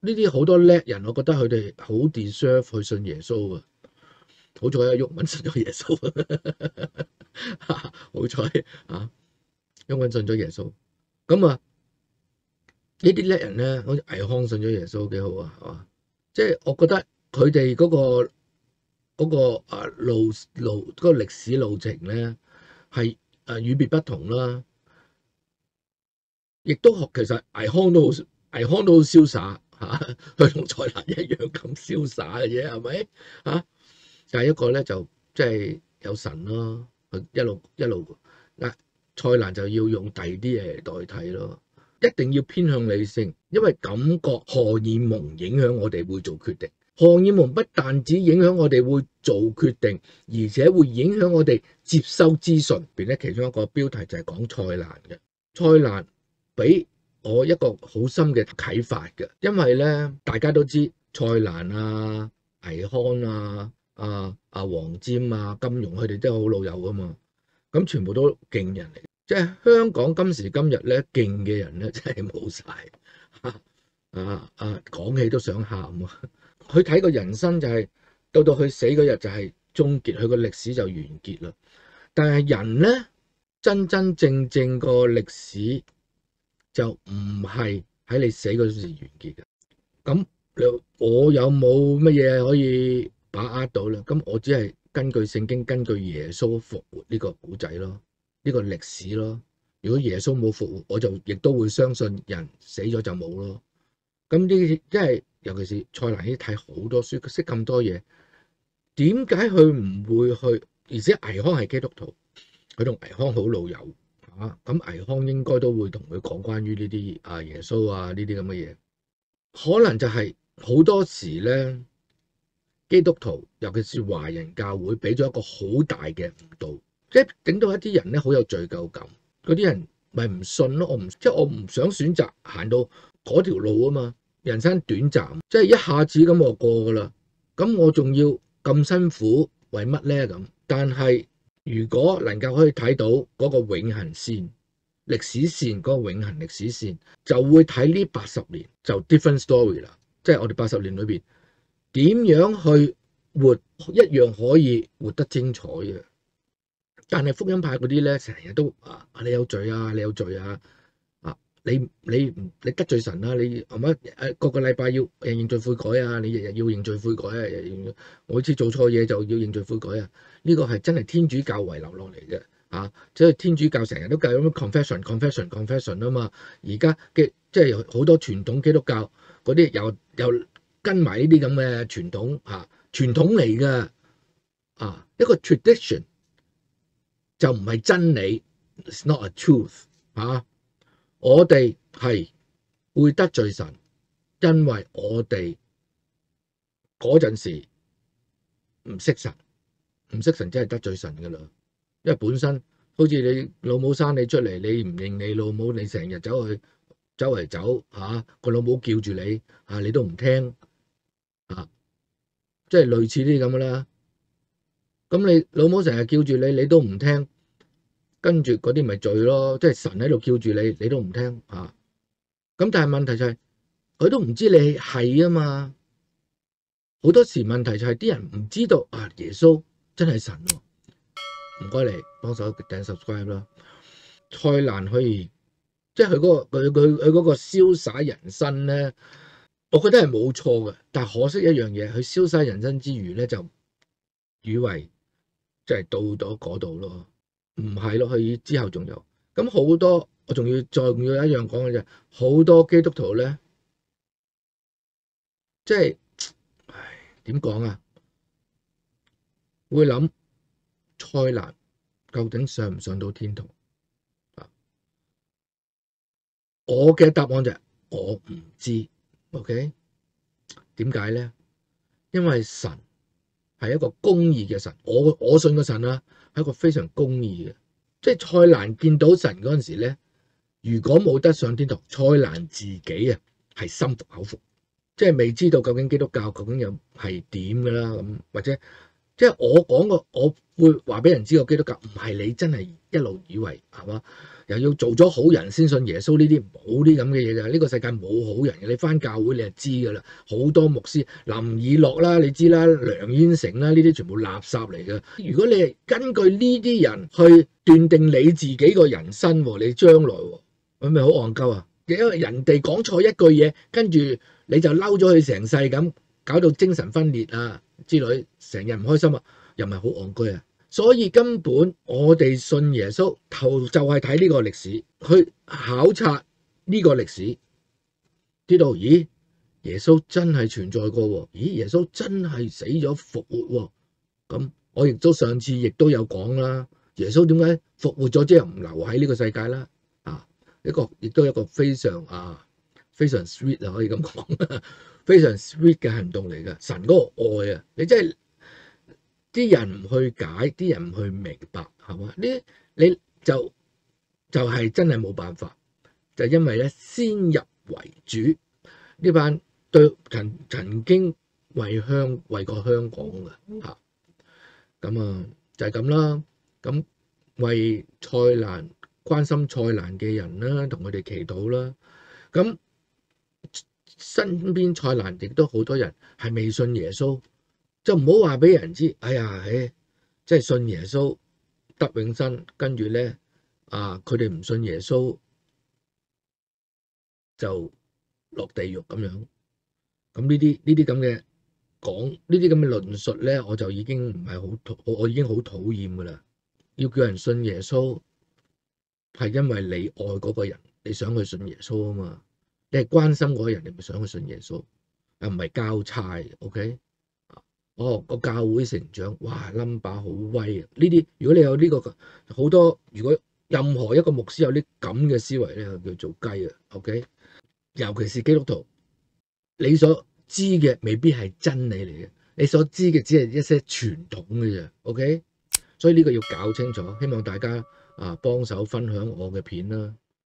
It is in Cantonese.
呢啲好多叻人，我覺得佢哋好 deserve 去信耶穌啊！好彩啊，毓民信咗耶穌，好彩啊，毓民信咗耶穌。咁啊，呢啲叻人咧，好似倪匡信咗耶穌幾好啊，係嘛？即係我覺得佢哋嗰個嗰個歷史路程咧係與別不同啦，亦都其實倪匡都好瀟灑嚇，佢同蔡瀾一樣咁瀟灑嘅啫，係咪嚇？但係一個咧就即係有神咯，佢一路嗱，蔡瀾就要用第二啲嘢嚟代替咯，一定要偏向理性，因為感覺荷爾蒙影響我哋會做決定。荷爾蒙不但止影響我哋會做決定，而且會影響我哋接收資訊。邊咧其中一個標題就係講蔡瀾嘅，蔡瀾俾我一個好深嘅啟發嘅，因為咧大家都知蔡瀾啊、倪匡啊、黃霑啊、金庸佢哋都係好老友噶嘛，咁全部都勁人嚟，即係香港今時今日咧勁嘅人咧真係冇晒，講起都想喊啊！佢睇個人生就係到佢死嗰日就係終結，佢個歷史就完結啦。但係人咧真真正正個歷史就唔係喺你死嗰時完結嘅。咁我有冇乜嘢可以把握到咧？咁我只係根據聖經，根據耶穌復活呢個古仔咯，呢個歷史咯。如果耶穌冇復活，我就亦都會相信人死咗就冇咯。咁呢啲即係尤其是蔡瀾呢啲睇好多書，佢識咁多嘢，點解佢唔會去？而且倪匡係基督徒，佢同倪匡好老友嚇，咁倪匡應該都會同佢講關於呢啲耶穌啊呢啲咁嘅嘢。可能就係好多時咧，基督徒尤其是華人教會俾咗一個好大嘅誤導，即係整到一啲人咧好有罪疚感，嗰啲人咪唔信咯。我唔想選擇行到嗰條路啊嘛。人生短暫，即係一下子咁我過噶啦，咁我仲要咁辛苦為乜咧咁？但係如果能夠可以睇到嗰個永恆線、歷史線嗰個永恆歷史線，就會睇呢80年就 different story 啦。即係我哋80年裏邊點樣去活，一樣可以活得精彩嘅。但係福音派嗰啲咧，成日都你有罪啊，你有罪啊。你得罪神啦！你係咪個禮拜要認罪悔改啊？你日日要認罪悔改啊！我每次做錯嘢就要認罪悔改啊！呢個係真係天主教遺留落嚟嘅，即係天主教成日都教咁 confession 啊嘛。而家嘅即係好多傳統基督教嗰啲又跟埋呢啲咁嘅傳統嚟嘅一個 tradition 就唔係真理 ，it's not a truth 我哋係會得罪神，因為我哋嗰陣時唔識神，真係得罪神噶啦。因為本身好似你老母生你出嚟，你唔認你老母，你成日走去周圍走個老母叫住你你都唔聽即係類似啲咁噶啦。咁你老母成日叫住你，你都唔聽。跟住嗰啲咪罪咯，即係神喺度叫住你，你都唔聽咁但係問題就係佢都唔知你係啊嘛。好多時問題就係啲人唔知道耶穌真係神喎。唔該你幫手訂 subscribe 啦。蔡瀾可以即係佢嗰個瀟灑人生咧，我覺得係冇錯嘅。但係可惜一樣嘢，佢瀟灑人生之餘咧，就以為即係到咗嗰度咯。唔係咯，佢之後仲有咁好多，我仲要一樣講嘅就係好多基督徒咧，即係點講啊？會諗蔡瀾究竟上唔上到天堂我嘅答案就係我唔知。OK， 點解咧？因為神係一個公義嘅神，我信個神係一個非常公義嘅。即係蔡瀾見到神嗰陣時咧，如果冇得上天堂，蔡瀾自己係心服口服，即係未知道究竟基督教究竟又係點噶啦咁，或者即係我會話俾人知個基督教唔係你真係一路以為係嘛？又要做咗好人先信耶穌，呢啲冇啲咁嘅嘢㗎。呢個世界冇好人嘅，你返教會你就知㗎啦。好多牧師林以諾啦，你知啦，梁燕成啦，呢啲全部垃圾嚟嘅。如果你係根據呢啲人去斷定你自己個人生，你將來咁咪好戇鳩啊！因為人哋講錯一句嘢，跟住你就嬲咗佢成世咁，搞到精神分裂啊之類，成日唔開心啊，又唔係好戇居啊！所以根本我哋信耶穌就係睇呢個歷史，去考察呢個歷史，知道咦耶穌真係存在過喎，咦耶穌真係死咗復活喎。咁我亦都上次亦都有講啦，耶穌點解復活咗之後唔留喺呢個世界啦？亦都一個非常 sweet 啊，可以咁講，非常 sweet 嘅行動嚟㗎。神嗰個愛啊，你真係啲人唔去解，啲人唔去明白，係嘛？你就係真係冇辦法，就因為咧先入為主呢班對曾經為過香港嘅嚇，咁啊就係咁啦。咁為蔡瀾關心蔡瀾嘅人啦，同佢哋祈禱啦。咁身邊蔡瀾亦都好多人係未信耶穌，就唔好話俾人知。哎呀，即係信耶穌得永生，跟住咧佢哋唔信耶穌就落地獄咁樣。咁呢啲咁嘅講，呢啲咁嘅論述咧，我就已經唔係我已經好討厭噶啦。要叫人信耶穌，係因為你愛嗰個人，你想去信耶穌啊嘛。你係關心嗰個人，你咪想去信耶穌，唔係交差。OK，個教會成長，哇 number 好威啊！呢啲如果你有呢個好多，如果任何一個牧師有啲咁嘅思維咧，就叫做雞啊。OK，尤其是基督徒，你所知嘅未必係真理嚟嘅，你所知嘅只係一些傳統嘅啫。OK，所以呢個要搞清楚，希望大家幫手分享我嘅片啦。